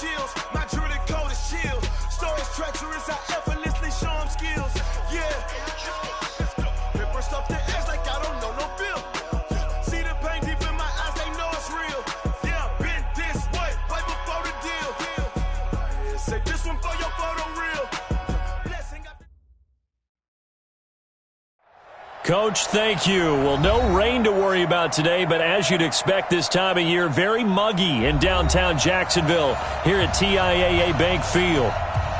chills. My jewelry code is chill. Stories treacherous, I effortlessly show them skills. Yeah. Paper stuff the edge like I don't know no bill. See the pain deep in my eyes, they know it's real. Yeah, been this way, right before the deal. Yeah, say this one for your photo reel. Coach, thank you. Well, no rain to worry about today, but as you'd expect this time of year, very muggy in downtown Jacksonville here at TIAA Bank Field.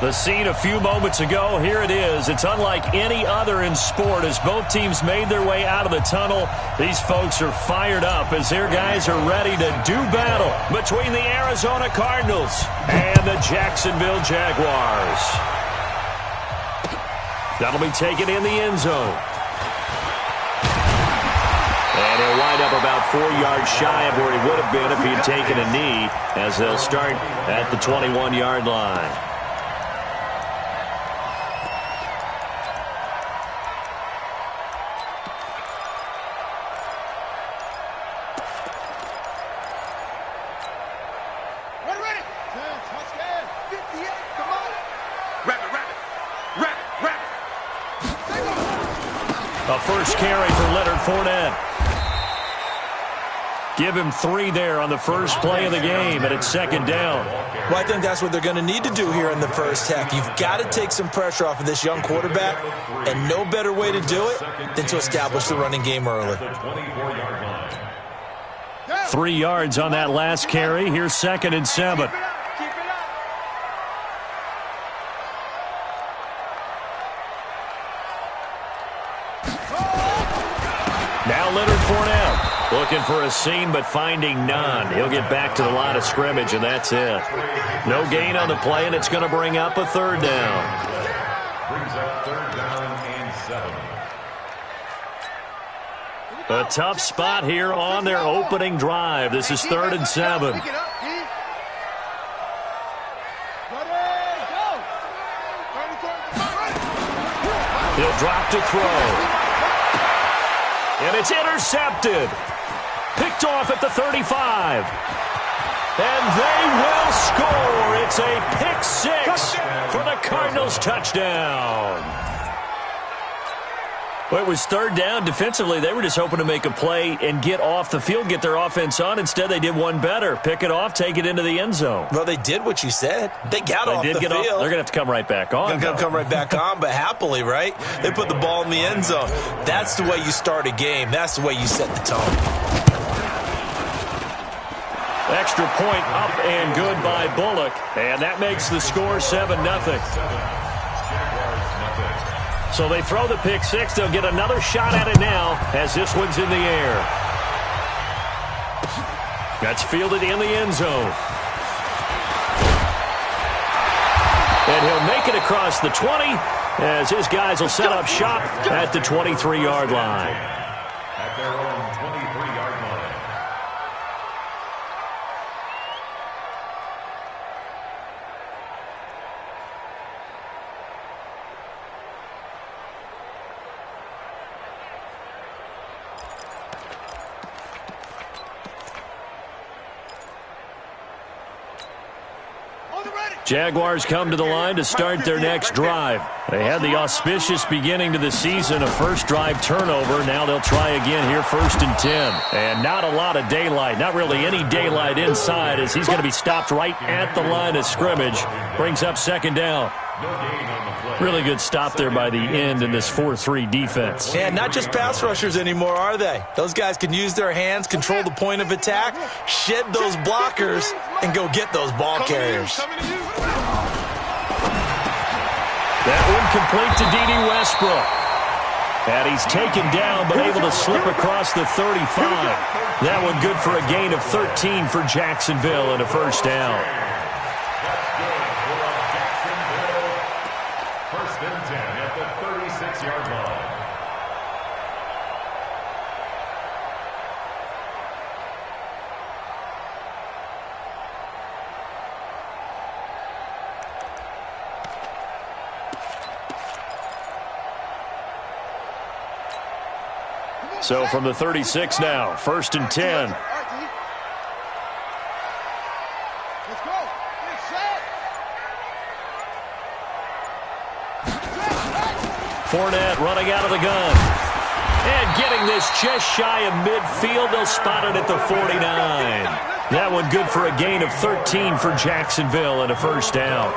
The scene a few moments ago, here it is. It's unlike any other in sport as both teams made their way out of the tunnel. These folks are fired up as their guys are ready to do battle between the Arizona Cardinals and the Jacksonville Jaguars. That'll be taken in the end zone. And he'll wind up about 4 yards shy of where he would have been if he had taken a knee, as they'll start at the 21-yard line. A first carry for Leonard Fournette. Give him 3 there on the first play of the game, and it's second down. Well, I think that's what they're going to need to do here in the first half. You've got to take some pressure off of this young quarterback, and no better way to do it than to establish the running game early. 3 yards on that last carry. Here's 2nd and 7. Now Leonard Fournette looking for a seam but finding none. He'll get back to the line of scrimmage, and that's it. No gain on the play, and it's going to bring up a 3rd down. Brings up 3rd down and 7. A tough spot here on their opening drive. This is 3rd and 7. He'll drop to throw. And it's intercepted. Picked off at the 35. And they will score. It's a pick-6 for the Cardinals touchdown. Well, it was 3rd down. Defensively, they were just hoping to make a play and get off the field, get their offense on. Instead, they did one better. Pick it off, take it into the end zone. Well, they did what you said. They got off the field. They're going to have to come right back on. They're going to come right back on, but happily, right? They put the ball in the end zone. That's the way you start a game. That's the way you set the tone. Extra point up and good by Bullock. And that makes the score 7-0. So they throw the pick-6. They'll get another shot at it now as this one's in the air. That's fielded in the end zone. And he'll make it across the 20 as his guys will set up shop at the 23-yard line. At their own 23-yard line. Jaguars come to the line to start their next drive. They had the auspicious beginning to the season, a first drive turnover. Now they'll try again here, 1st and 10. And not a lot of daylight, not really any daylight inside as he's going to be stopped right at the line of scrimmage. Brings up 2nd down. Really good stop there by the end in this 4-3 defense. And not just pass rushers anymore, are they? Those guys can use their hands, control the point of attack, shed those blockers, and go get those ball carriers. That one complete to D.D. Westbrook. And he's taken down but able to slip across the 35. That one good for a gain of 13 for Jacksonville and a 1st down. First and 10 at the 36-yard line. So from the 36 now, 1st and 10. Let's go. Fournette running out of the gun. And getting this just shy of midfield. They'll spot it at the 49. That one good for a gain of 13 for Jacksonville and a first down.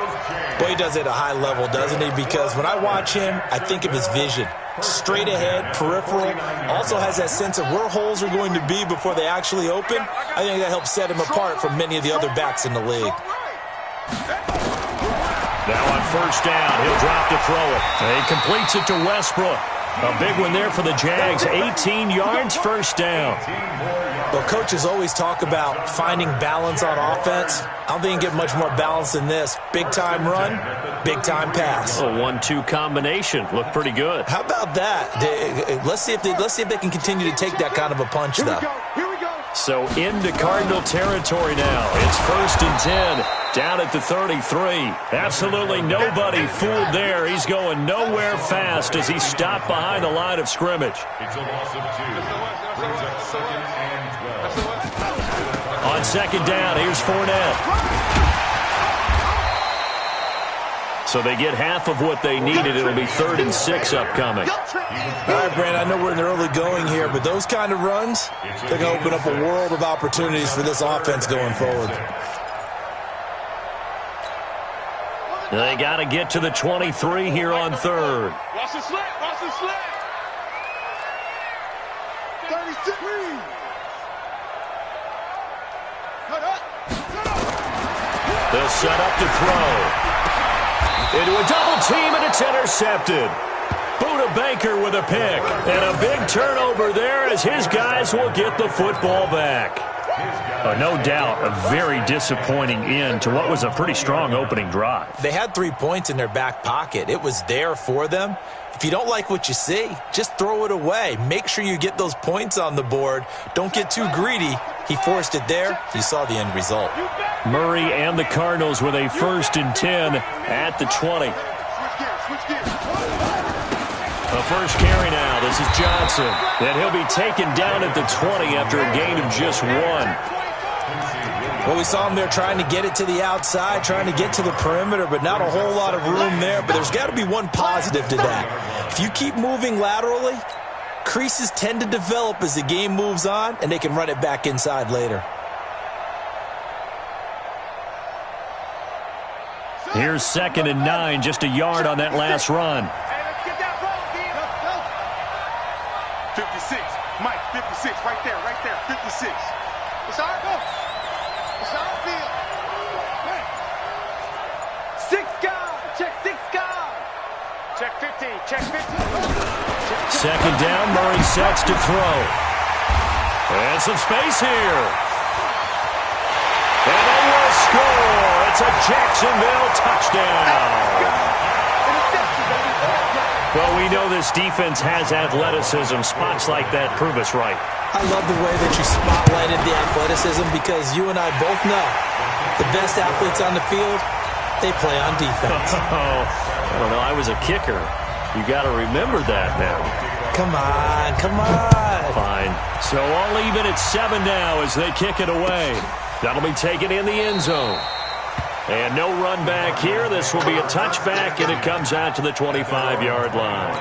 Boy, he does it at a high level, doesn't he? Because when I watch him, I think of his vision. Straight ahead, peripheral. Also has that sense of where holes are going to be before they actually open. I think that helps set him apart from many of the other backs in the league. Now on first down, he'll drop to throw it. He completes it to Westbrook. A big one there for the Jags. 18 yards, first down. Well, coaches always talk about finding balance on offense. I don't think you can get much more balance than this. Big-time run, big-time pass. A 1-2 combination. Looked pretty good. How about that? Let's see if they can continue to take that kind of a punch, though. So into Cardinal territory now. It's first and 10. Down at the 33. Absolutely nobody fooled there. He's going nowhere fast as he stopped behind the line of scrimmage. It's a loss of 2. Brings up second and 12. On second down, here's Fournette. So they get half of what they needed. It'll be 3rd and 6 upcoming. All right, Brandon, I know we're in the early going here, but those kind of runs, they're going to open up a world of opportunities for this offense going forward. They got to get to the 23 here on 3rd. Watch the slant. Watch the slant. 36. They'll set up to throw. Into a double team, and it's intercepted. Buda Baker with a pick. And a big turnover there as his guys will get the football back. No doubt a very disappointing end to what was a pretty strong opening drive. They had 3 points in their back pocket. It was there for them. If you don't like what you see, just throw it away. Make sure you get those points on the board. Don't get too greedy. He forced it there. You saw the end result. Murray and the Cardinals with a 1st and 10 at the 20. The first carry now. This is Johnson. And he'll be taken down at the 20 after a gain of just 1. Well, we saw him there trying to get it to the outside, trying to get to the perimeter, but not a whole lot of room there. But there's got to be one positive to that. If you keep moving laterally, creases tend to develop as the game moves on, and they can run it back inside later. Here's 2nd and 9, just a yard on that last run. 56. Mike, 56. Right there. 56. It's all go. It's all field. 6 guard. Check 6 guard. Check 15. Check 15. Second down, Murray sets to throw. And some space here. And they will score. It's a Jacksonville touchdown. Well, we know this defense has athleticism. Spots like that prove us right. I love the way that you spotlighted the athleticism because you and I both know the best athletes on the field, they play on defense. I don't know. I was a kicker. You got to remember that now. Come on, come on. Fine. So all even at 7 now as they kick it away. That'll be taken in the end zone. And no run back here. This will be a touchback, and it comes out to the 25-yard line.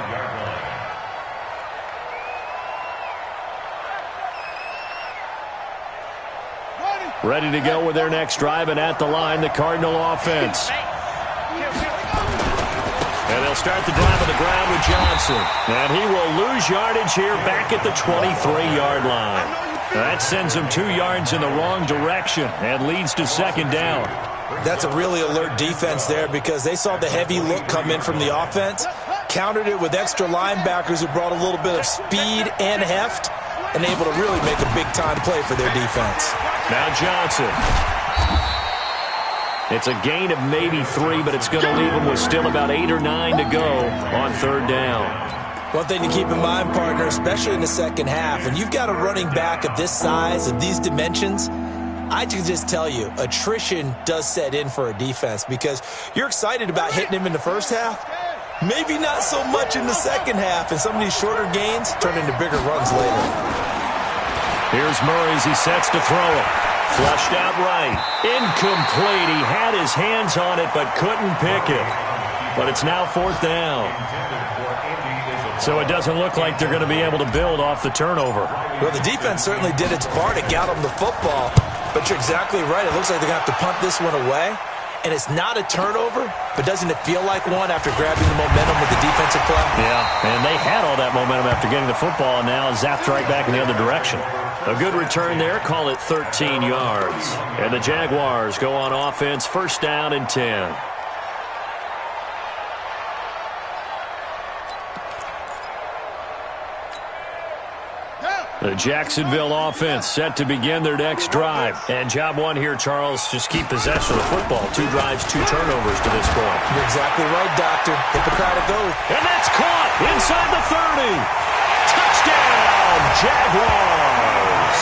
Ready to go with their next drive, and at the line, the Cardinal offense. And they'll start the drive on the ground with Johnson. And he will lose yardage here back at the 23-yard line. That sends him 2 yards in the wrong direction and leads to 2nd down. That's a really alert defense there because they saw the heavy look come in from the offense, countered it with extra linebackers who brought a little bit of speed and heft, and able to really make a big-time play for their defense. Now Johnson. It's a gain of maybe 3, but it's going to leave them with still about 8 or 9 to go on 3rd down. One thing to keep in mind, partner, especially in the second half, when you've got a running back of this size, of these dimensions, I can just tell you, attrition does set in for a defense because you're excited about hitting him in the first half. Maybe not so much in the second half, and some of these shorter gains turn into bigger runs later. Here's Murray as he sets to throw it. Flushed out right. Incomplete. He had his hands on it but couldn't pick it. But it's now 4th down. So it doesn't look like they're going to be able to build off the turnover. Well, the defense certainly did its part to get them the football. But you're exactly right. It looks like they're going to have to punt this one away. And it's not a turnover, but doesn't it feel like one after grabbing the momentum with the defensive play? Yeah, and they had all that momentum after getting the football, and now zapped right back in the other direction. A good return there. Call it 13 yards. And the Jaguars go on offense, first down and 10. The Jacksonville offense set to begin their next drive. And job one here, Charles, just keep possession of the football. 2 drives, 2 turnovers to this point. You're exactly right, Doctor. Hippocratic oath. And that's caught inside the 30. Touchdown, Jaguars.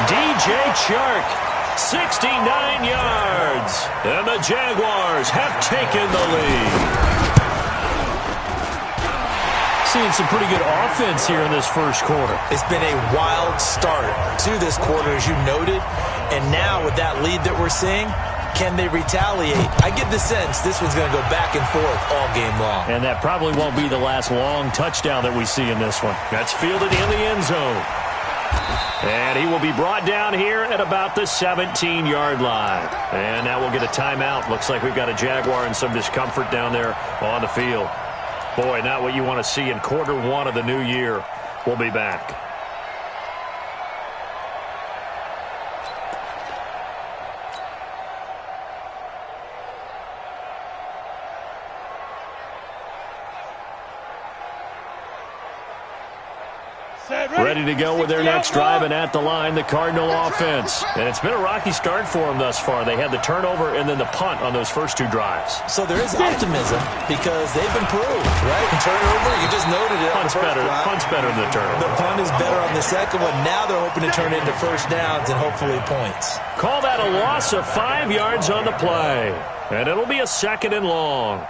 DJ Chark, 69 yards. And the Jaguars have taken the lead. Seeing some pretty good offense here in this first quarter. It's been a wild start to this quarter, as you noted. And now with that lead that we're seeing, can they retaliate? I get the sense this one's going to go back and forth all game long. And that probably won't be the last long touchdown that we see in this one. That's fielded in the end zone. And he will be brought down here at about the 17-yard line. And now we'll get a timeout. Looks like we've got a Jaguar in some discomfort down there on the field. Boy, not what you want to see in quarter one of the new year. We'll be back. Ready to go with their next drive, and at the line, the Cardinal offense. And it's been a rocky start for them thus far. They had the turnover and then the punt on those first 2 drives. So there is optimism because they've improved, right? Turnover, you just noted it. Punt's better than the turnover. The punt is better on the second one. Now they're hoping to turn it into first downs and hopefully points. Call that a loss of 5 yards on the play. And it'll be a 2nd and long.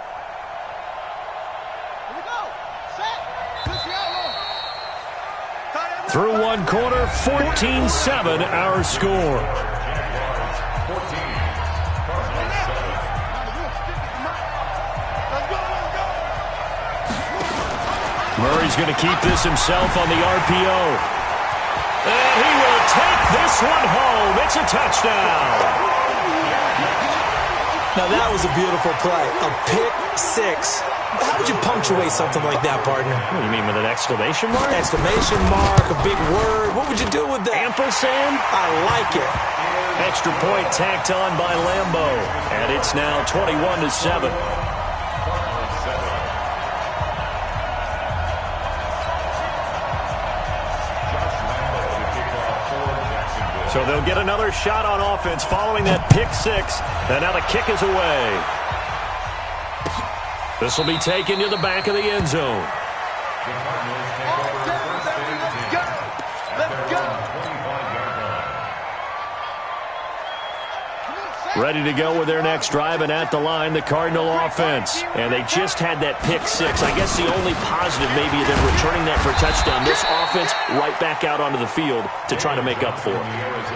Through one quarter, 14-7 our score. Murray's going to keep this himself on the RPO. And he will take this one home. It's a touchdown. Now that was a beautiful play. A pick 6. How would you punctuate something like that, partner? What do you mean, with an exclamation mark? Exclamation mark, a big word. What would you do with that? Ampersand? I like it. Extra point tacked on by Lambo. And it's now 21-7. So they'll get another shot on offense following that pick 6. And now the kick is away. This will be taken to the back of the end zone. Ready to go with their next drive, and at the line, the Cardinal offense. And they just had that pick 6. I guess the only positive maybe them returning that for a touchdown. This offense right back out onto the field to try to make up for it.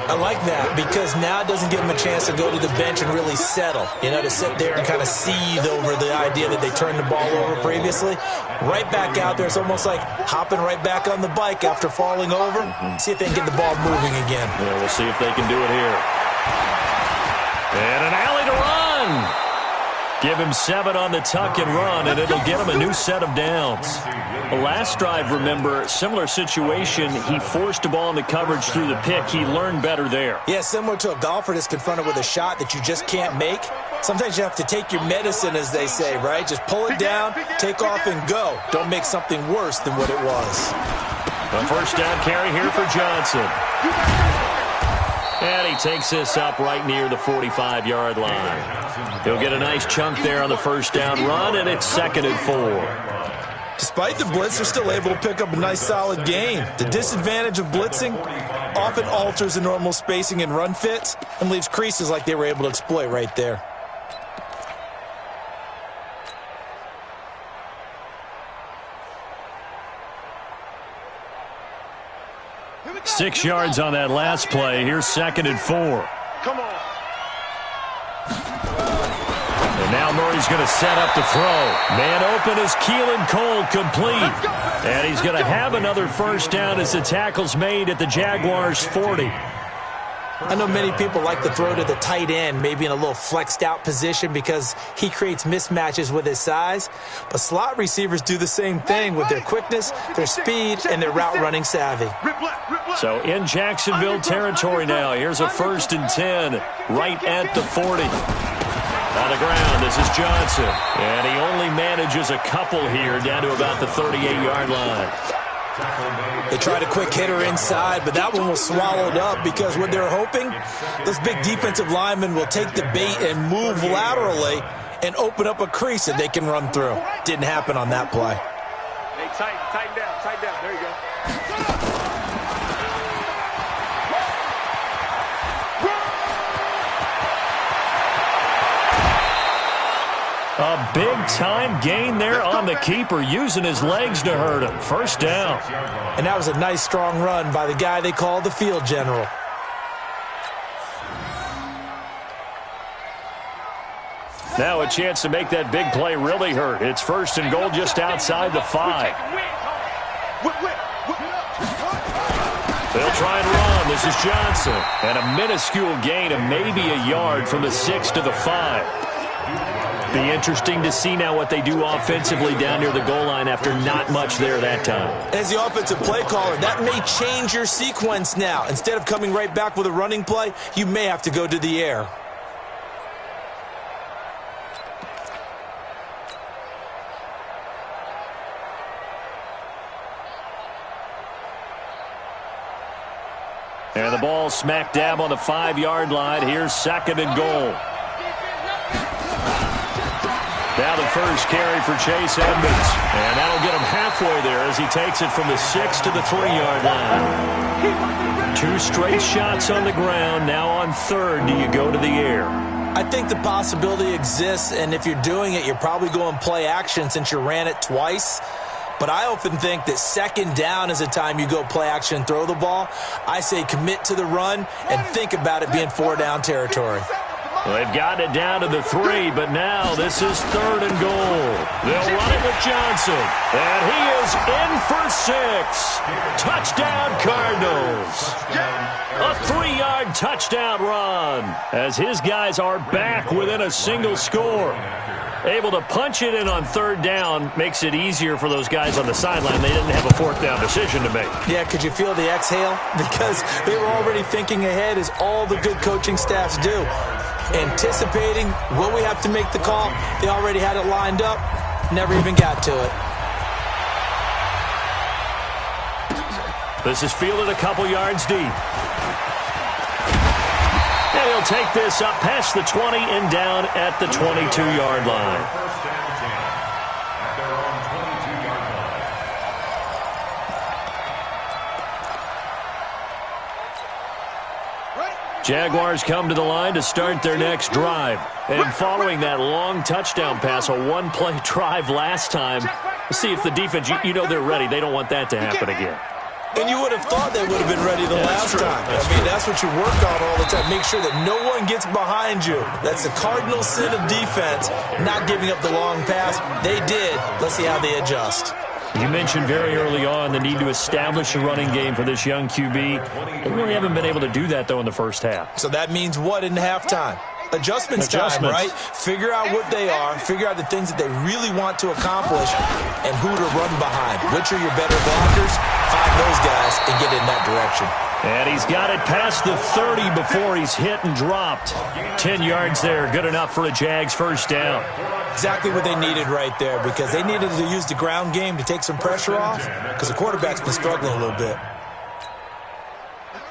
I like that because now it doesn't give them a chance to go to the bench and really settle. You know, to sit there and kind of seethe over the idea that they turned the ball over previously. Right back out there. It's almost like hopping right back on the bike after falling over. See if they can get the ball moving again. Yeah, we'll see if they can do it here. And an alley to run. Give him 7 on the tuck and run, and it'll get him a new set of downs. The last drive, remember, similar situation. He forced a ball into coverage through the pick. He learned better there. Yeah, similar to a golfer that's confronted with a shot that you just can't make. Sometimes you have to take your medicine, as they say, right? Just pull it down, take off, and go. Don't make something worse than what it was. A first down carry here for Johnson. And he takes this up right near the 45-yard line. He'll get a nice chunk there on the first down run, and it's 2nd and 4. Despite the blitz, they're still able to pick up a nice, solid gain. The disadvantage of blitzing often alters the normal spacing and run fits and leaves creases like they were able to exploit right there. Six yards on that last play. Here's 2nd and 4. Come on. And now Murray's going to set up to throw. Man open is Keelan Cole, complete. And he's going to have another first down as the tackle's made at the Jaguars' 40. I know many people like to throw to the tight end, maybe in a little flexed out position because he creates mismatches with his size. But slot receivers do the same thing with their quickness, their speed, and their route running savvy. So in Jacksonville territory now, here's a 1st and 10 right at the 40. On the ground, this is Johnson. And he only manages a couple here down to about the 38-yard line. They tried a quick hitter inside, but that one was swallowed up because what they're hoping, those big defensive linemen will take the bait and move laterally and open up a crease that they can run through. Didn't happen on that play. Hey, tighten down. There you go. A big-time gain there on the keeper, using his legs to hurt him. First down. And that was a nice, strong run by the guy they call the field general. Now a chance to make that big play really hurt. It's 1st and goal just outside the 5. They'll try and run. This is Johnson. And a minuscule gain of maybe a yard from the 6 to the 5. Be interesting to see now what they do offensively down near the goal line after not much there that time. As the offensive play caller, that may change your sequence now. Instead of coming right back with a running play, you may have to go to the air. And the ball smack dab on the 5-yard line. Here's 2nd and goal. Now the first carry for Chase Edmonds. And that'll get him halfway there as he takes it from the 6 to the 3-yard line. 2 straight shots on the ground. Now on 3rd, do you go to the air? I think the possibility exists, and if you're doing it, you're probably going play action since you ran it twice. But I often think that 2nd down is the time you go play action and throw the ball. I say commit to the run and think about it being 4-down territory. Well, they've gotten it down to the 3, but now this is 3rd and goal. They'll run it with Johnson, and he is in for 6. Touchdown, Cardinals. A 3-yard touchdown run as his guys are back within a single score. Able to punch it in on 3rd down makes it easier for those guys on the sideline. They didn't have a 4th down decision to make. Yeah, could you feel the exhale? Because they were already thinking ahead, as all the good coaching staffs do. Anticipating, will we have to make the call? They already had it lined up, never even got to it. This is fielded a couple yards deep. And he'll take this up past the 20 and down at the 22-yard line. Jaguars come to the line to start their next drive. And following that long touchdown pass, a 1-play drive last time, see if the defense, you know they're ready. They don't want that to happen again. And you would have thought they would have been ready the last time. That's what you work on all the time. Make sure that no one gets behind you. That's the cardinal sin of defense, not giving up the long pass. They did. Let's see how they adjust. You mentioned very early on the need to establish a running game for this young QB. They really haven't been able to do that, though, in the first half. So that means what in halftime? Adjustments time, right? Figure out what they are, figure out the things that they really want to accomplish, and who to run behind. Which are your better blockers? Find those guys and get in that direction. And he's got it past the 30 before he's hit and dropped. 10 yards there, good enough for a Jags first down. Exactly what they needed right there, because they needed to use the ground game to take some pressure off, because the quarterback's been struggling a little bit.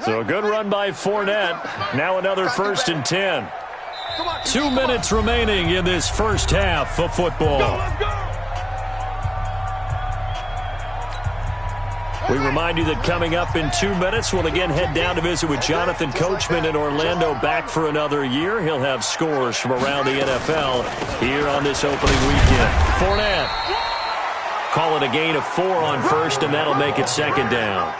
So a good run by Fournette. Now another 1st and 10. 2 minutes remaining in this first half of football. We remind you that coming up in 2 minutes, we'll again head down to visit with Jonathan Coachman in Orlando, back for another year. He'll have scores from around the NFL here on this opening weekend. Fournette. Call it a gain of 4 on 1st, and that'll make it 2nd down.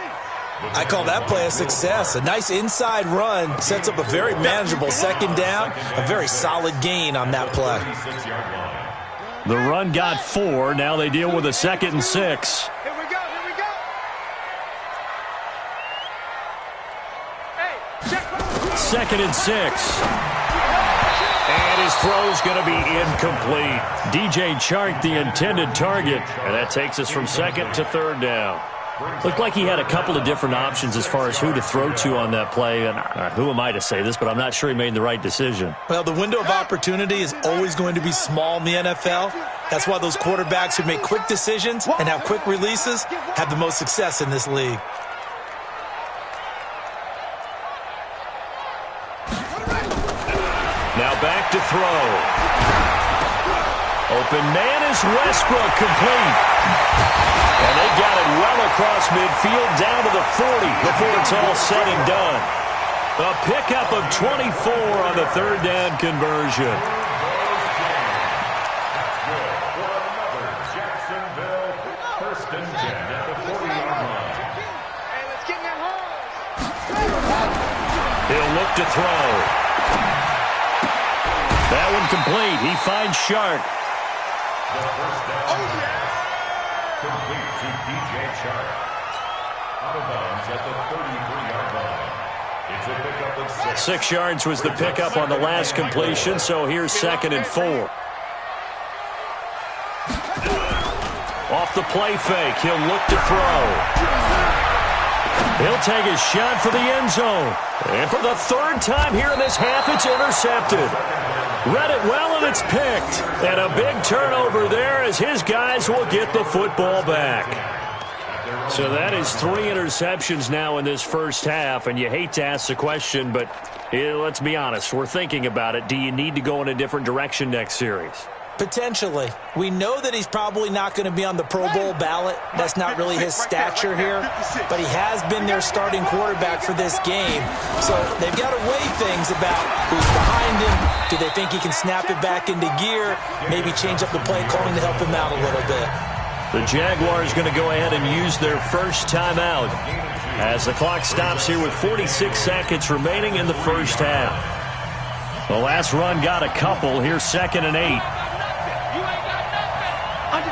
I call that play a success. A nice inside run sets up a very manageable second down, a very solid gain on that play. The run got 4. Now they deal with a 2nd and 6. Here we go. Hey, check. 2nd and 6. And his throw's going to be incomplete. DJ Chark, the intended target. And that takes us from 2nd to 3rd down. Looked like he had a couple of different options as far as who to throw to on that play. And who am I to say this, but I'm not sure he made the right decision. Well, the window of opportunity is always going to be small in the NFL. That's why those quarterbacks who make quick decisions and have quick releases have the most success in this league. Now back to throw. Open man is Westbrook, complete. And they got it well across midfield down to the 40 before it's all said and done. A pickup of 24 on the 3rd down conversion. He'll look to throw. That one complete. He finds Shark. Complete to DJ Chark. Out of bounds at the 33-yard line. It's a pickup of 6. 6 yards was the pickup on the last completion, so here's 2nd and 4. Off the play fake, he'll look to throw. He'll take a shot for the end zone. And for the 3rd time here in this half, it's intercepted. Read it well, and it's picked. And a big turnover there as his guys will get the football back. So that is 3 interceptions now in this first half, and you hate to ask the question, but let's be honest. We're thinking about it. Do you need to go in a different direction next series? Potentially. We know that he's probably not going to be on the Pro Bowl ballot. That's not really his stature here. But he has been their starting quarterback for this game. So they've got to weigh things about who's behind him. Do they think he can snap it back into gear? Maybe change up the play calling to help him out a little bit. The Jaguars going to go ahead and use their first timeout as the clock stops here with 46 seconds remaining in the first half. The last run got a couple. Here's 2nd and 8. Under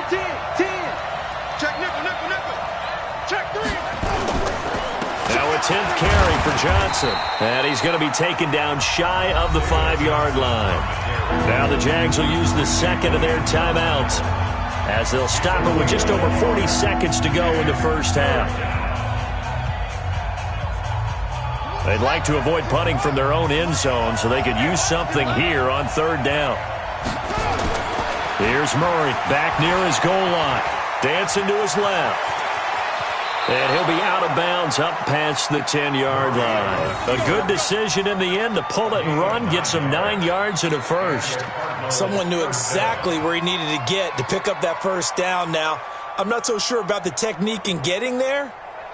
10, 10. Check nickel. Check 3. Now a 10th carry for Johnson. And he's going to be taken down shy of the 5-yard line. Now the Jags will use the 2nd of their timeouts as they'll stop it with just over 40 seconds to go in the first half. They'd like to avoid punting from their own end zone so they could use something here on 3rd down. Here's Murray back near his goal line. Dancing to his left. And he'll be out of bounds up past the 10-yard line. A good decision in the end to pull it and run, get some 9 yards and a first. Someone knew exactly where he needed to get to pick up that first down now. I'm not so sure about the technique in getting there,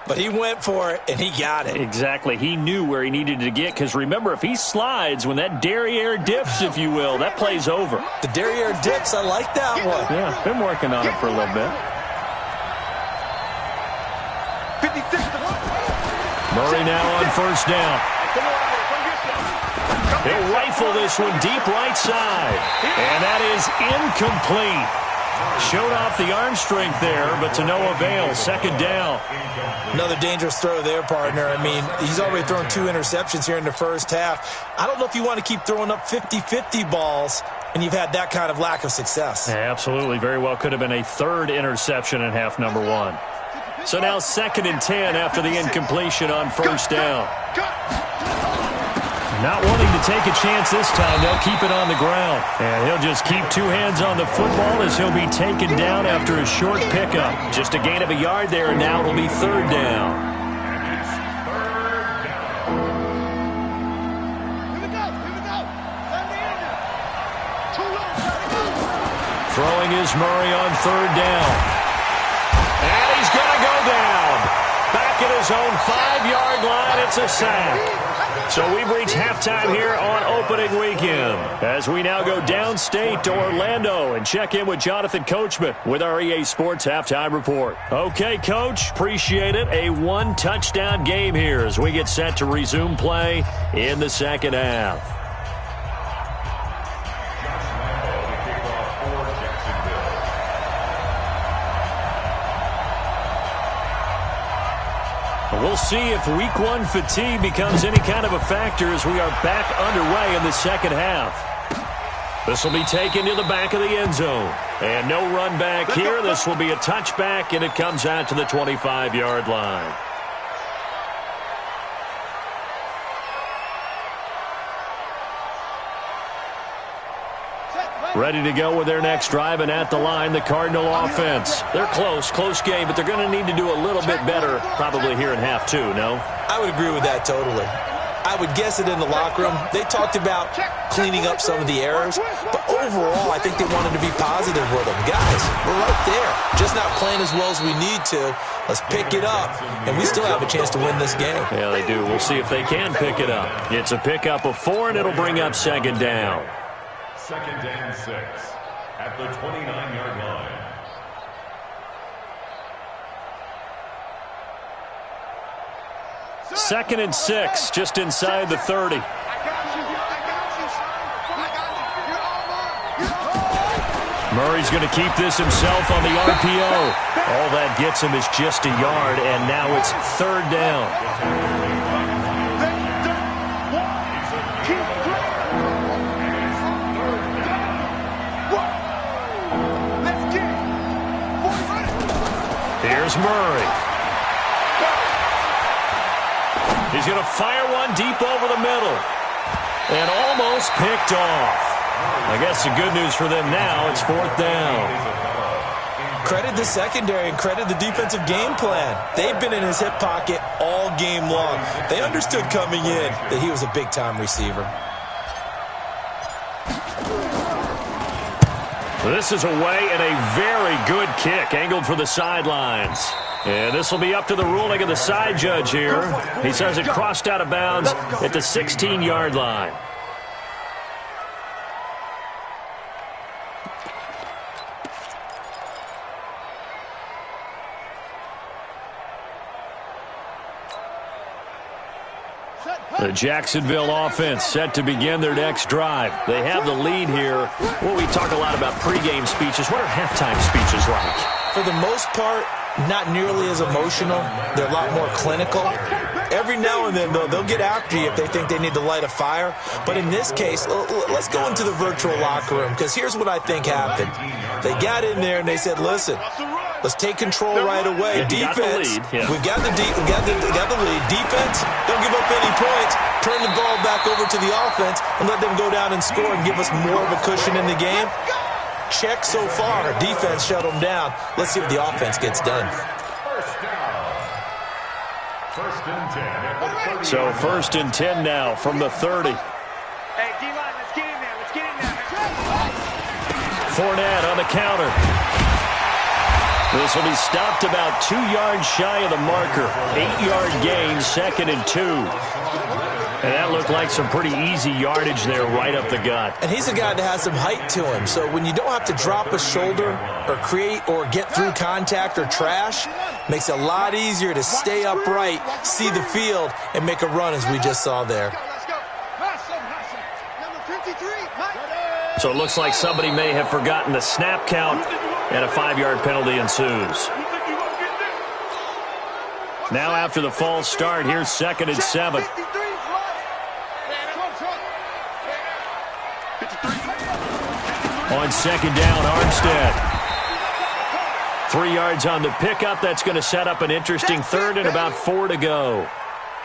but he went for it, and he got it. Exactly. He knew where he needed to get, because remember, if he slides, when that derriere dips, if you will, that play's over. The derriere dips, I like that one. Yeah, been working on it for a little bit. 56 to 1. Murray now on first down. He'll rifle this one deep right side. And that is incomplete. Showed off the arm strength there, but to no avail. 2nd down. Another dangerous throw there, partner. I mean, he's already thrown 2 interceptions here in the first half. I don't know if you want to keep throwing up 50-50 balls, and you've had that kind of lack of success. Yeah, absolutely. Very well could have been a 3rd interception in half number 1. So now 2nd and 10 after the incompletion on first down. Not wanting to take a chance this time, they'll keep it on the ground. And he'll just keep 2 hands on the football as he'll be taken down after a short pickup. Just a gain of a yard there, and now it'll be 3rd down. Throwing is Murray on 3rd down. And he's going to go down. Back at his own 5-yard line, it's a sack. So we've reached halftime here on opening weekend as we now go downstate to Orlando and check in with Jonathan Coachman with our EA Sports Halftime Report. Okay, Coach, appreciate it. A one-touchdown game here as we get set to resume play in the second half. We'll see if week one fatigue becomes any kind of a factor as we are back underway in the second half. This will be taken to the back of the end zone. And no run back here. This will be a touchback, and it comes out to the 25-yard line. Ready to go with their next drive, and at the line, the Cardinal offense. They're close game, but they're going to need to do a little bit better probably here in half two, no? I would agree with that totally. I would guess it in the locker room. They talked about cleaning up some of the errors, but overall, I think they wanted to be positive with them. Guys, we're right there. Just not playing as well as we need to. Let's pick it up, and we still have a chance to win this game. Yeah, they do. We'll see if they can pick it up. It's a pickup of 4, and it'll bring up second down. Second and 6 at the 29-yard line. Second and 6, just inside the 30. Murray's going to keep this himself on the RPO. All that gets him is just a yard, and now it's third down. Here's Murray. He's going to fire one deep over the middle. And almost picked off. I guess the good news for them now, it's fourth down. Credit the secondary and credit the defensive game plan. They've been in his hip pocket all game long. They understood coming in that he was a big-time receiver. This is away and a very good kick angled for the sidelines. And this will be up to the ruling of the side judge here. He says it crossed out of bounds at the 16-yard line. The Jacksonville offense set to begin their next drive. They have the lead here. Well, we talk a lot about pregame speeches. What are halftime speeches like? For the most part, not nearly as emotional. They're a lot more clinical. Every now and then, though, they'll get after you if they think they need to light a fire. But in this case, let's go into the virtual locker room, because here's what I think happened. They got in there and they said, listen, let's take control right away. Yeah, Defense, we've got the lead. Defense, don't give up any points. Turn the ball back over to the offense and let them go down and score and give us more of a cushion in the game. Check so far. Defense shut them down. Let's see if the offense gets done. First and 10 at the 30. So first and 10 now from the 30. Hey, D-line, let's get in there. Let's get in there. Fournette on the counter. This will be stopped about 2 yards shy of the marker. 8-yard gain, second and 2. And that looked like some pretty easy yardage there right up the gut. And he's a guy that has some height to him. So when you don't have to drop a shoulder or create or get through contact or trash, makes it a lot easier to stay upright, see the field, and make a run as we just saw there. So it looks like somebody may have forgotten the snap count, and a 5-yard penalty ensues. Now after the false start, here's second and 7. On second down, Armstead. 3 yards on the pickup. That's going to set up an interesting third and about 4 to go.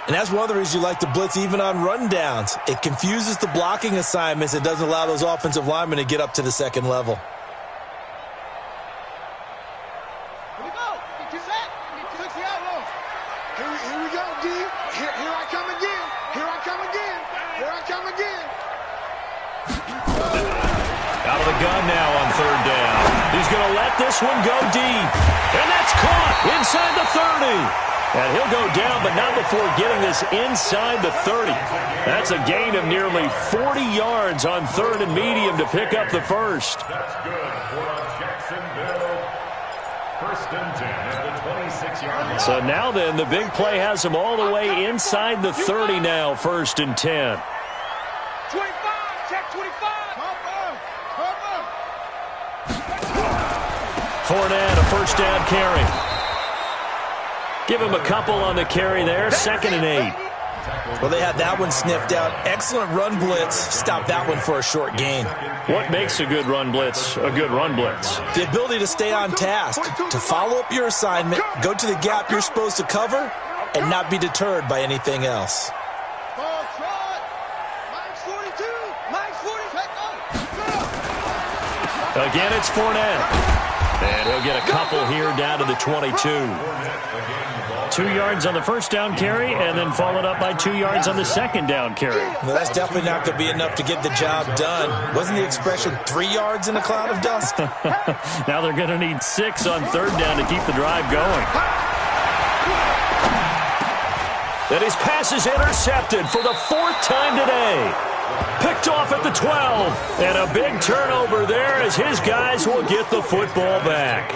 And that's one of the reasons you like to blitz even on rundowns. It confuses the blocking assignments. It doesn't allow those offensive linemen to get up to the second level. Here we go, D. Here I come again. Here I come again. Here I come again. Out of the gun now on third down. He's going to let this one go deep. And that's caught inside the 30. And he'll go down, but not before getting this inside the 30. That's a gain of nearly 40 yards on 3rd and medium to pick up the first. That's good for Jacksonville. 1st and 10 at the 26-yard line. So now then, the big play has them all the way inside the 30 now, 1st and 10. 25, check 25. Fournette, a first down carry. Give him a couple on the carry there, 2nd and 8. Well, they had that one sniffed out. Excellent run blitz. Stop that one for a short gain. What makes a good run blitz a good run blitz? The ability to stay on task, to follow up your assignment, go to the gap you're supposed to cover, and not be deterred by anything else. Again, it's Fournette. And he'll get a couple here down to the 22. 2 yards on the first down carry, and then followed up by 2 yards on the second down carry. Well, that's definitely not going to be enough to get the job done. Wasn't the expression 3 yards in a cloud of dust? Now they're going to need 6 on 3rd down to keep the drive going. And his pass is intercepted for the 4th time today. Picked off at the 12. And a big turnover there as his guys will get the football back.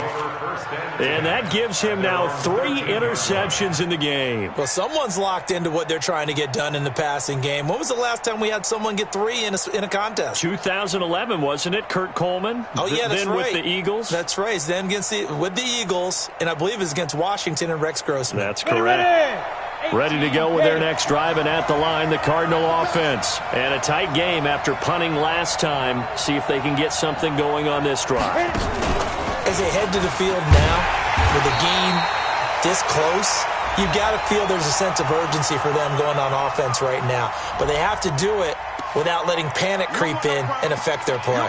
And that gives him now 3 interceptions in the game. Well, someone's locked into what they're trying to get done in the passing game. When was the last time we had someone get 3 in a contest? 2011, wasn't it? Kurt Coleman? Oh, yeah, that's then right. With the Eagles? That's right. Then with the Eagles, and I believe it's against Washington and Rex Grossman. That's correct. Ready to go with their next drive, and at the line, the Cardinal offense. And a tight game after punting last time. See if they can get something going on this drive. As they head to the field now, with the game this close, you've got to feel there's a sense of urgency for them going on offense right now. But they have to do it without letting panic creep in and affect their play.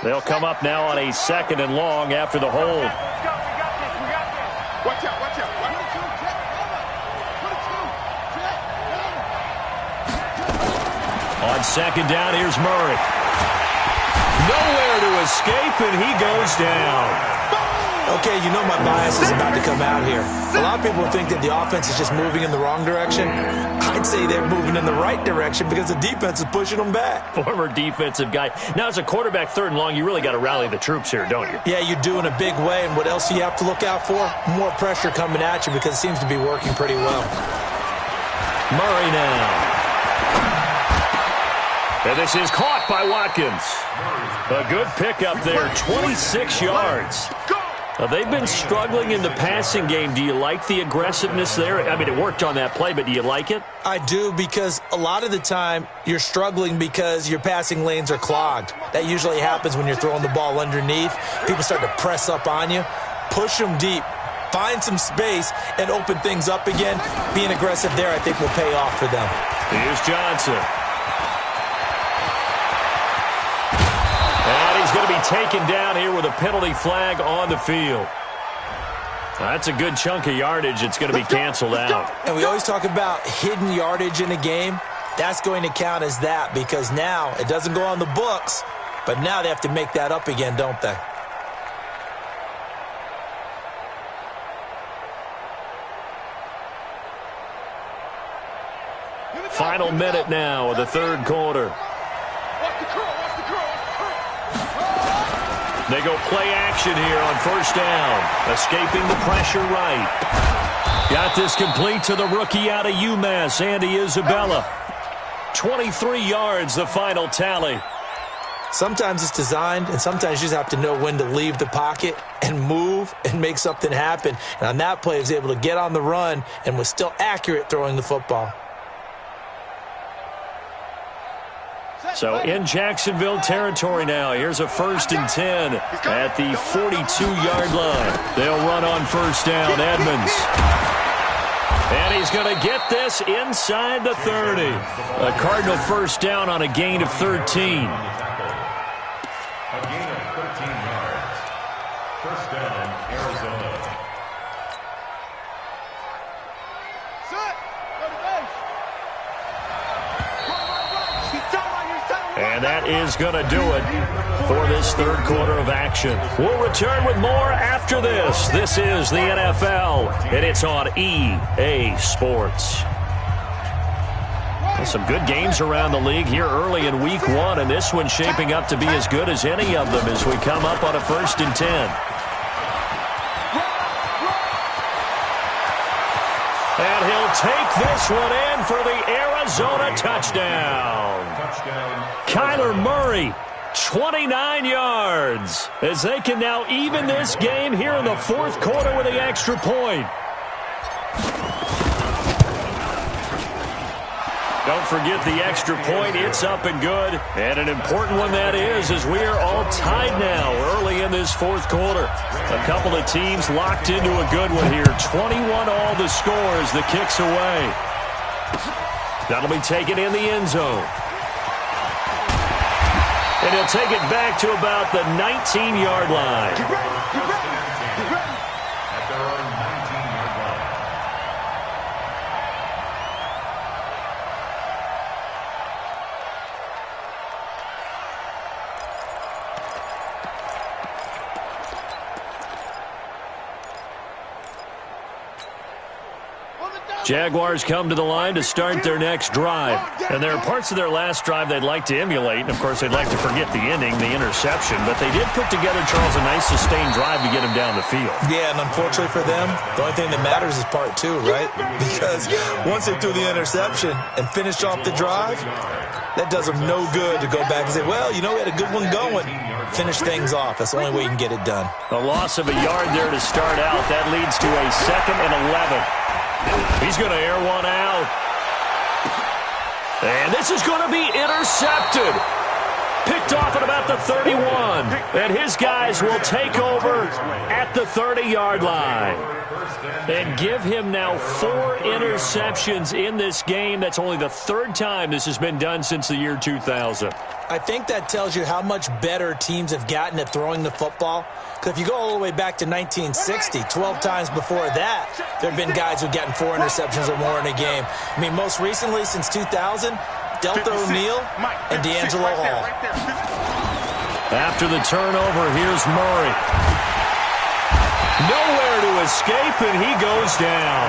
They'll come up now on a 2nd and long after the hold. Watch out, watch out. On 2nd down, here's Murray. Nowhere to escape, and he goes down. Okay, you know my bias is about to come out here. A lot of people think that the offense is just moving in the wrong direction. I'd say they're moving in the right direction because the defense is pushing them back. Former defensive guy. Now, as a quarterback 3rd and long, you really got to rally the troops here, don't you? Yeah, you do in a big way, and what else do you have to look out for? More pressure coming at you because it seems to be working pretty well. Murray now. And this is caught by Watkins. A good pickup there, 26 yards. They've been struggling in the passing game. Do you like the aggressiveness there? I mean, it worked on that play, but do you like it? I do, because a lot of the time you're struggling because your passing lanes are clogged. That usually happens when you're throwing the ball underneath. People start to press up on you. Push them deep. Find some space and open things up again. Being aggressive there, I think, will pay off for them. Here's Johnson. And he's going to be taken down here with a penalty flag on the field. That's a good chunk of yardage. It's going to be canceled out. And we always talk about hidden yardage in a game. That's going to count as that because now it doesn't go on the books, but now they have to make that up again, don't they? Final minute now of the 3rd quarter. They go play action here on 1st down. Escaping the pressure right. Got this complete to the rookie out of UMass, Andy Isabella. 23 yards, the final tally. Sometimes it's designed, and sometimes you just have to know when to leave the pocket and move and make something happen. And on that play, he was able to get on the run and was still accurate throwing the football. So in Jacksonville territory now. Here's a 1st and 10 at the 42-yard line. They'll run on 1st down, Edmonds. And he's going to get this inside the 30. A Cardinal 1st down on a gain of 13. A gain of 13 yards. 1st down, Arizona. And that is going to do it for this third quarter of action. We'll return with more after this. This is the NFL, and it's on EA Sports. Some good games around the league here early in week one, and this one's shaping up to be as good as any of them as we come up on a 1st and 10. And he'll take this one in for the Arizona touchdown. Kyler Murray, 29 yards, as they can now even this game here in the fourth quarter with the extra point. Don't forget the extra point. It's up and good. And an important one that is, as we are all tied now early in this fourth quarter. A couple of teams locked into a good one here. 21 all the score as the kick's away. That'll be taken in the end zone. And he'll take it back to about the 19-yard line. At their own 19-yard line. Jaguars come to the line to start their next drive. And there are parts of their last drive they'd like to emulate. And, of course, they'd like to forget the ending, the interception. But they did put together, Charles, a nice sustained drive to get him down the field. Yeah, and unfortunately for them, the only thing that matters is part two, right? Because once they threw the interception and finished off the drive, that does them no good to go back and say, well, you know, we had a good one going. Finish things off. That's the only way you can get it done. A loss of a yard there to start out. That leads to a 2nd and 11. He's going to air one out. And this is going to be intercepted. Picked off at about the 31. And his guys will take over at the 30-yard line. And give him now 4 interceptions in this game. That's only the 3rd time this has been done since the year 2000. I think that tells you how much better teams have gotten at throwing the football. Because if you go all the way back to 1960, 12 times before that, there have been guys who've gotten 4 interceptions or more in a game. I mean, most recently, since 2000, Delta O'Neal and D'Angelo Hall. After the turnover, here's Murray. Nowhere to escape, and he goes down.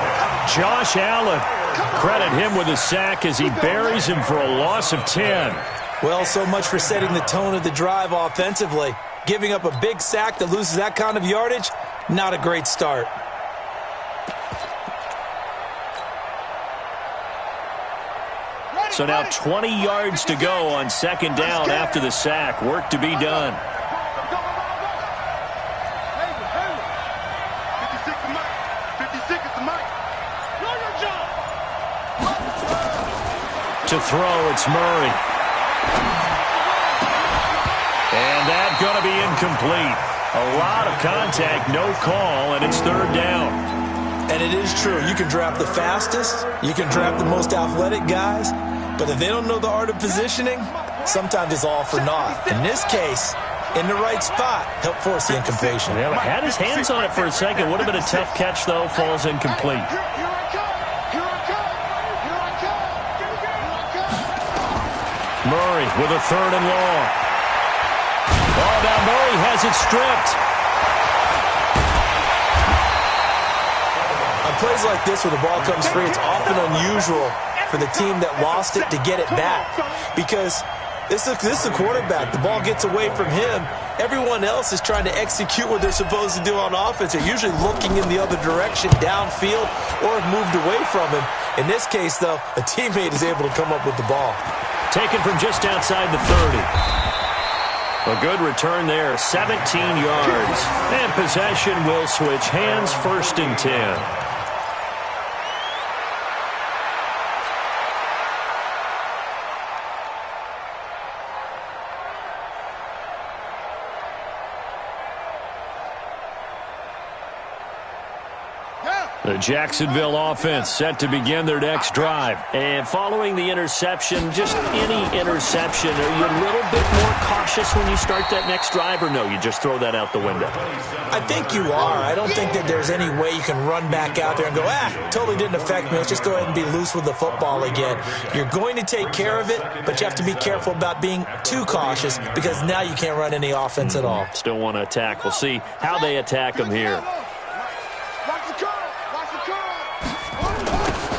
Josh Allen, credit him with a sack as he buries him for a loss of 10. Well, so much for setting the tone of the drive offensively. Giving up a big sack that loses that kind of yardage, not a great start. So now 20 yards to go on 2nd down after the sack. Work to be done. To throw, it's Murray. And that's going to be incomplete. A lot of contact, no call, and it's 3rd down. And it is true. You can draft the fastest. You can draft the most athletic guys. But if they don't know the art of positioning, sometimes it's all for naught. In this case, in the right spot, help force the incompletion. Yeah, had his hands on it for a second. Would have been a tough catch, though. Falls incomplete. Murray with a 3rd and long. Oh, now Murray has it stripped. On plays like this where the ball comes free, it's often unusual for the team that lost it to get it back. Because this is the quarterback. The ball gets away from him. Everyone else is trying to execute what they're supposed to do on offense. They're usually looking in the other direction, downfield, or have moved away from him. In this case, though, a teammate is able to come up with the ball. Taken from just outside the 30. A good return there, 17 yards. And possession will switch hands, 1st and 10. The Jacksonville offense set to begin their next drive. And following the interception, just any interception, are you a little bit more cautious when you start that next drive, or no, you just throw that out the window? I think you are. I don't think that there's any way you can run back out there and go, totally didn't affect me. Let's just go ahead and be loose with the football again. You're going to take care of it, but you have to be careful about being too cautious because now you can't run any offense at all. Still want to attack. We'll see how they attack them here.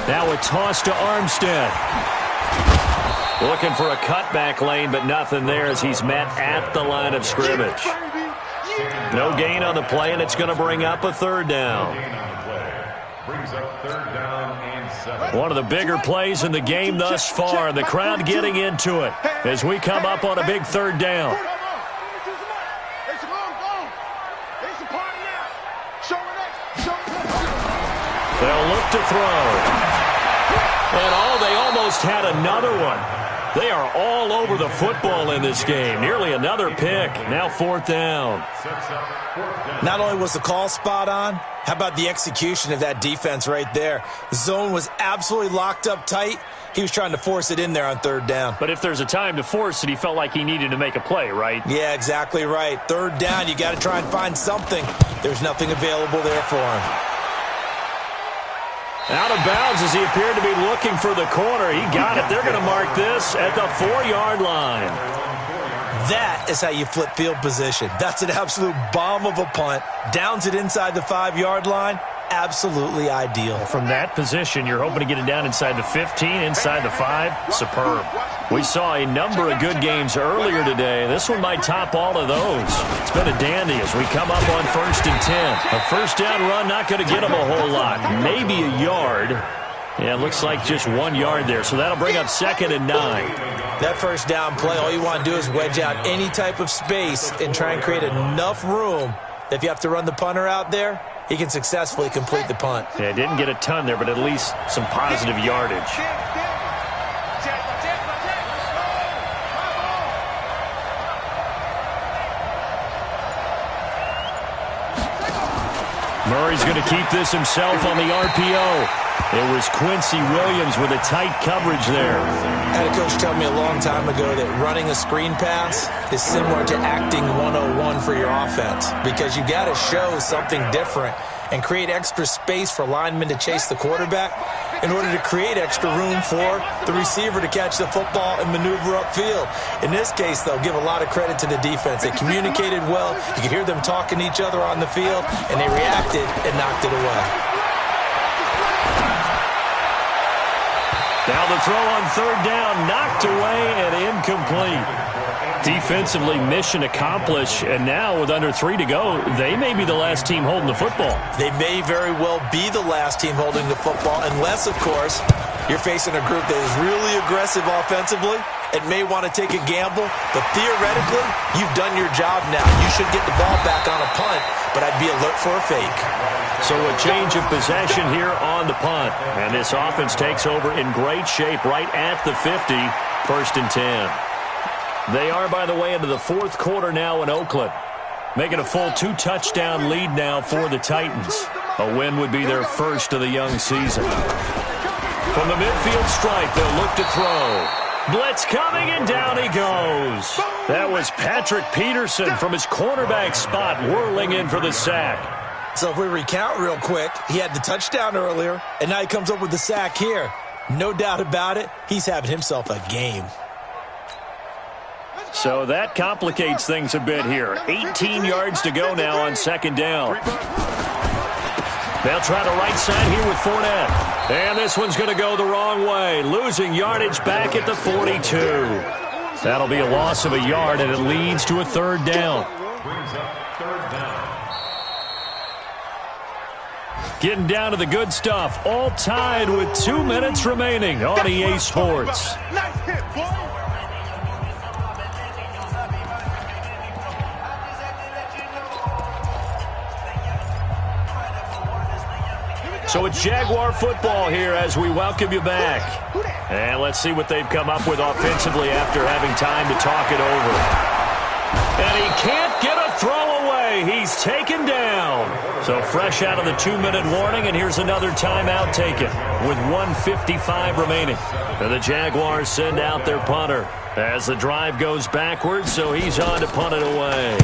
Now a toss to Armstead. Looking for a cutback lane, but nothing there as he's met at the line of scrimmage. No gain on the play, and it's going to bring up a third down. One of the bigger plays in the game thus far. The crowd getting into it as we come up on a big third down. They'll look to throw. And they almost had another one. They are all over the football in this game. Nearly another pick. Now fourth down. Not only was the call spot on, how about the execution of that defense right there? The zone was absolutely locked up tight. He was trying to force it in there on third down. But if there's a time to force it, he felt like he needed to make a play, right? Yeah, exactly right. Third down, you got to try and find something. There's nothing available there for him. Out of bounds as he appeared to be looking for the corner. He got it. They're going to mark this at the 4-yard line. That is how you flip field position. That's an absolute bomb of a punt. Downs it inside the 5-yard line. Absolutely ideal. From that position, you're hoping to get it down inside the 15, inside the 5. Superb. We saw a number of good games earlier today. This one might top all of those. It's been a dandy as we come up on 1st and 10. A first down run, not going to get him a whole lot. Maybe a yard. Yeah, it looks like just 1 yard there. So that'll bring up 2nd and 9. That first down play, all you want to do is wedge out any type of space and try and create enough room that if you have to run the punter out there, he can successfully complete the punt. Yeah, didn't get a ton there, but at least some positive yardage. Murray's going to keep this himself on the RPO. It was Quincy Williams with a tight coverage there. I had a coach tell me a long time ago that running a screen pass is similar to acting 101 for your offense because you got to show something different and create extra space for linemen to chase the quarterback in order to create extra room for the receiver to catch the football and maneuver upfield. In this case, though, give a lot of credit to the defense. They communicated well. You could hear them talking to each other on the field, and they reacted and knocked it away. Now the throw on third down, knocked away and incomplete. Defensively, mission accomplished, and now with under 3 to go, they may be the last team holding the football. They may very well be the last team holding the football, unless, of course, you're facing a group that is really aggressive offensively and may want to take a gamble. But theoretically, you've done your job now. You should get the ball back on a punt, but I'd be alert for a fake. So a change of possession here on the punt. And this offense takes over in great shape right at the 50, 1st and 10. They are, by the way, into the 4th quarter now in Oakland. Making a full 2-touchdown lead now for the Titans. A win would be their first of the young season. From the midfield stripe, they'll look to throw. Blitz coming, and down he goes. That was Patrick Peterson from his cornerback spot whirling in for the sack. So if we recount real quick, he had the touchdown earlier, and now he comes up with the sack here. No doubt about it, he's having himself a game. So that complicates things a bit here. 18 yards to go now on 2nd down. They'll try the right side here with Fournette. And this one's going to go the wrong way. Losing yardage back at the 42. That'll be a loss of a yard, and it leads to a 3rd down. Getting down to the good stuff. All tied with 2 minutes remaining on EA Sports. Nice hit, boy. So it's Jaguar football here as we welcome you back. And let's see what they've come up with offensively after having time to talk it over. And he can't get a throw away. He's taken down. So fresh out of the 2-minute warning, and here's another timeout taken with 1:55 remaining. And the Jaguars send out their punter as the drive goes backwards, so he's on to punt it away.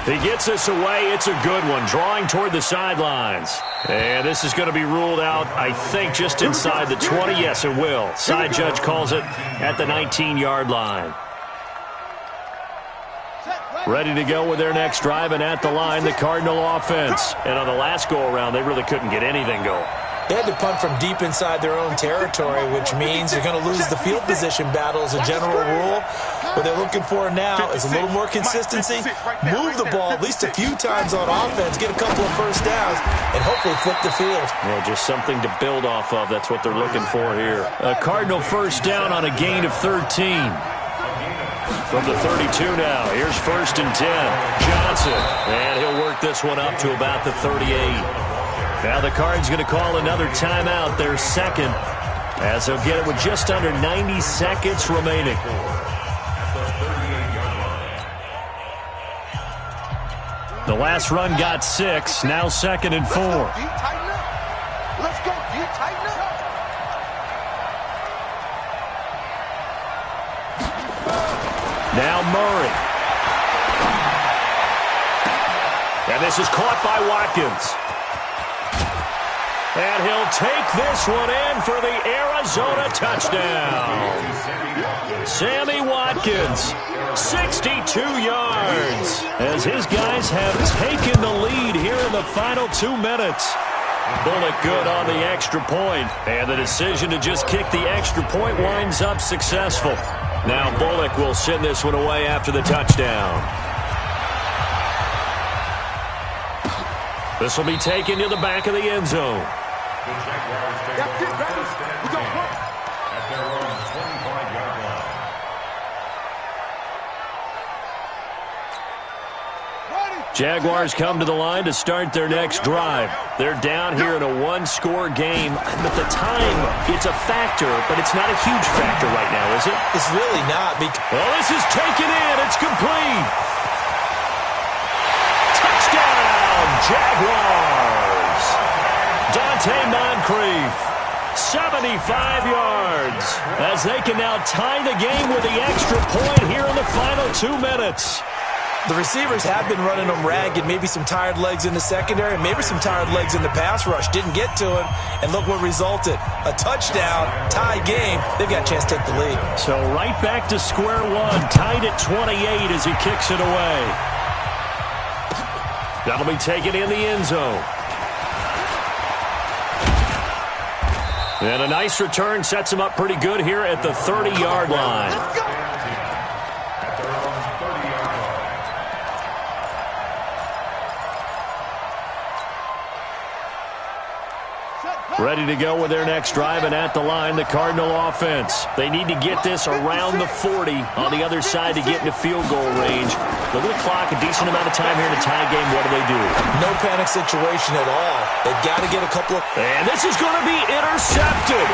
He gets this away. It's a good one, drawing toward the sidelines. And this is going to be ruled out, I think, just inside the 20. Yes, it will. Side judge calls it at the 19-yard line. Ready to go with their next drive, and at the line, the Cardinal offense. And on the last go-around, they really couldn't get anything going. They had to punt from deep inside their own territory, which means they're going to lose the field position battle as a general rule. What they're looking for now is a little more consistency, move the ball at least a few times on offense, get a couple of first downs, and hopefully flip the field. Yeah, just something to build off of. That's what they're looking for here. A Cardinal first down on a gain of 13. From the 32 now, here's 1st and 10. Johnson, and he'll work this one up to about the 38. Now the Card's going to call another timeout, their second, as they'll get it with just under 90 seconds remaining. The last run got 6, now 2nd and 4. Let's go, D, tighten up. Now Murray. And this is caught by Watkins. And he'll take this one in for the Arizona touchdown. Sammy Watkins, 62 yards, as his guys have taken the lead here in the final 2 minutes. Bullock good on the extra point, and the decision to just kick the extra point winds up successful. Now Bullock will send this one away after the touchdown. This will be taken to the back of the end zone. The Jaguars take over first and 10 at their own 25-yard line. Jaguars come to the line to start their next drive. They're down here in a one-score game. But the time, it's a factor, but it's not a huge factor right now, is it? It's really not. Well, this is taken in. It's complete. Touchdown, Jaguars. Dante Moncrief, 75 yards, as they can now tie the game with the extra point here in the final 2 minutes. The receivers have been running them ragged. Maybe some tired legs in the secondary, maybe some tired legs in the pass rush. Didn't get to him, and look what resulted. A touchdown, tie game. They've got a chance to take the lead. So right back to square one, tied at 28 as he kicks it away. That'll be taken in the end zone. And a nice return sets him up pretty good here at the 30-yard line. Ready to go with their next drive, and at the line, the Cardinal offense. They need to get this around the 40 on the other side to get into field goal range. Look at the clock, a decent amount of time here in a tie game. What do? No panic situation at all. They've got to get a couple of... And this is going to be intercepted.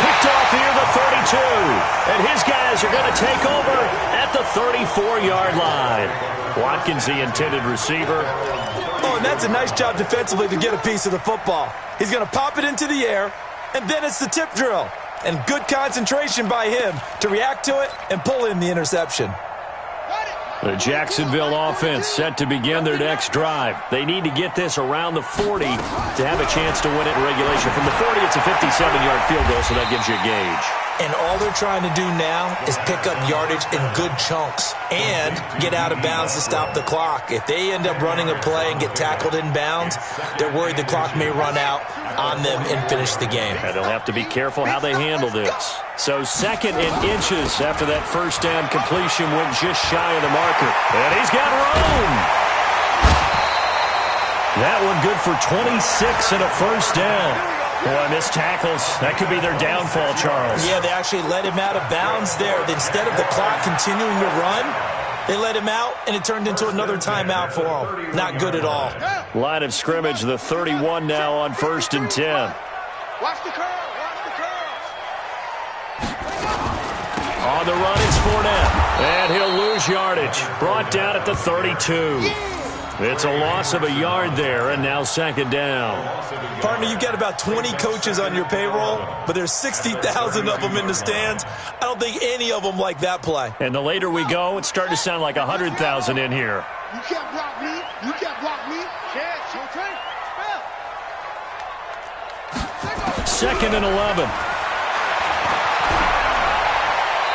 Picked off here, the 32. And his guys are going to take over at the 34-yard line. Watkins, the intended receiver. Oh, and that's a nice job defensively to get a piece of the football. He's going to pop it into the air, and then it's the tip drill. And good concentration by him to react to it and pull in the interception. The Jacksonville offense set to begin their next drive. They need to get this around the 40 to have a chance to win it in regulation. From the 40, it's a 57-yard field goal, so that gives you a gauge. And all they're trying to do now is pick up yardage in good chunks and get out of bounds to stop the clock. If they end up running a play and get tackled in bounds, they're worried the clock may run out on them and finish the game. And they'll have to be careful how they handle this. So 2nd and inches after that first down completion went just shy of the marker. And he's got room. That one good for 26 and a first down. Boy, missed tackles. That could be their downfall, Charles. Yeah, they actually let him out of bounds there. Instead of the clock continuing to run, they let him out, and it turned into another timeout for him. Not good at all. Line of scrimmage, the 31 now on 1st and 10. Watch the curl. Watch the curl. On the run, it's Fournette. And he'll lose yardage. Brought down at the 32. It's a loss of a yard there, and now second down. Partner, you've got about 20 coaches on your payroll, but there's 60,000 of them in the stands. I don't think any of them like that play. And the later we go, it's starting to sound like 100,000 in here. You can't block me. You can't block me. Second and 11.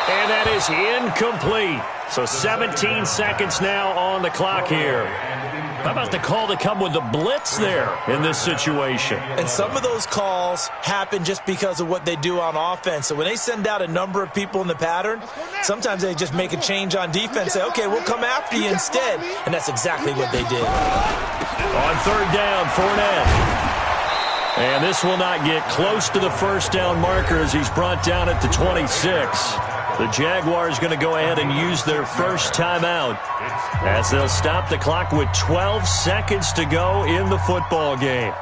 And that is incomplete. So 17 seconds now on the clock here. How about the call to come with the blitz there in this situation? And some of those calls happen just because of what they do on offense. So when they send out a number of people in the pattern, sometimes they just make a change on defense, say, okay, we'll come after you instead. And that's exactly what they did. On third down, Fournette. And this will not get close to the first down marker as he's brought down at the 26. The Jaguars going to go ahead and use their first timeout as they'll stop the clock with 12 seconds to go in the football game.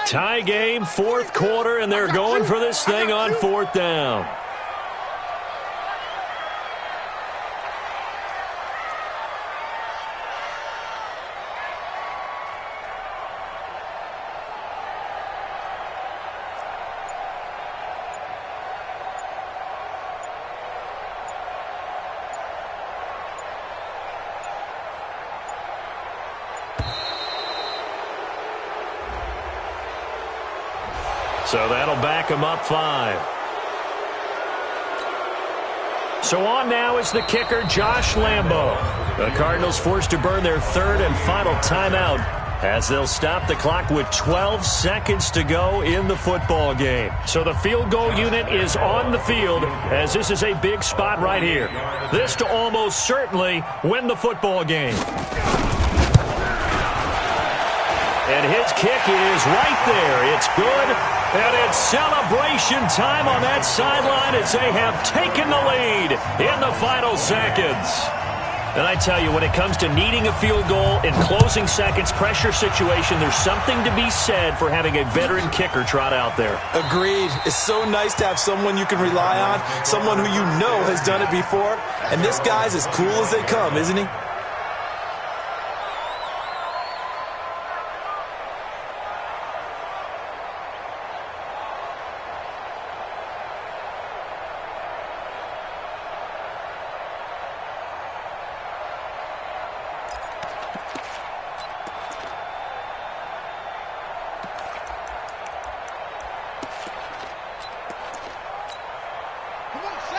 Tie game, fourth quarter, and they're going for this thing on fourth down. So that'll back him up 5. So on now is the kicker, Josh Lambo. The Cardinals forced to burn their third and final timeout as they'll stop the clock with 12 seconds to go in the football game. So the field goal unit is on the field as this is a big spot right here. This to almost certainly win the football game. And his kick is right there. It's good. And it's celebration time on that sideline as they have taken the lead in the final seconds. And I tell you, when it comes to needing a field goal in closing seconds, pressure situation, there's something to be said for having a veteran kicker trot out there. Agreed. It's so nice to have someone you can rely on, someone who you know has done it before. And this guy's as cool as they come, isn't he?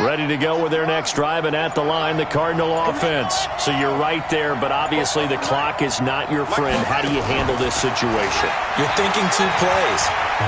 Ready to go with their next drive, and at the line, the Cardinal offense. So you're right there, but obviously the clock is not your friend. How do you handle this situation? You're thinking 2 plays.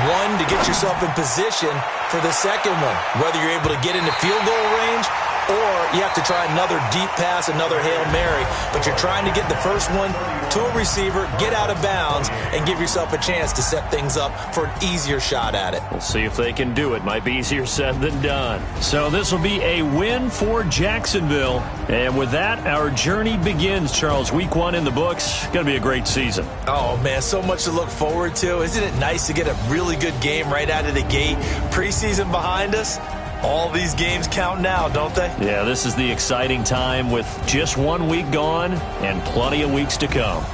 One, to get yourself in position for the second one, whether you're able to get into field goal range or you have to try another deep pass, another Hail Mary. But you're trying to get the first one to a receiver, get out of bounds, and give yourself a chance to set things up for an easier shot at it. We'll see if they can do it. Might be easier said than done. So this will be a win for Jacksonville. And with that, our journey begins, Charles. Week 1 in the books. Going to be a great season. Oh, man, so much to look forward to. Isn't it nice to get a really good game right out of the gate? Preseason behind us. All these games count now, don't they? Yeah, this is the exciting time with just 1 week gone and plenty of weeks to come.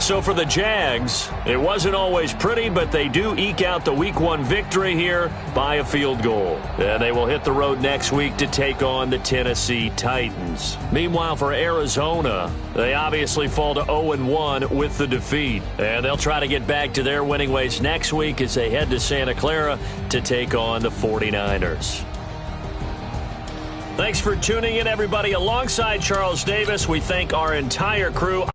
So for the Jags, it wasn't always pretty, but they do eke out the Week 1 victory here by a field goal. And they will hit the road next week to take on the Tennessee Titans. Meanwhile, for Arizona, they obviously fall to 0-1 with the defeat. And they'll try to get back to their winning ways next week as they head to Santa Clara to take on the 49ers. Thanks for tuning in, everybody. Alongside Charles Davis, we thank our entire crew.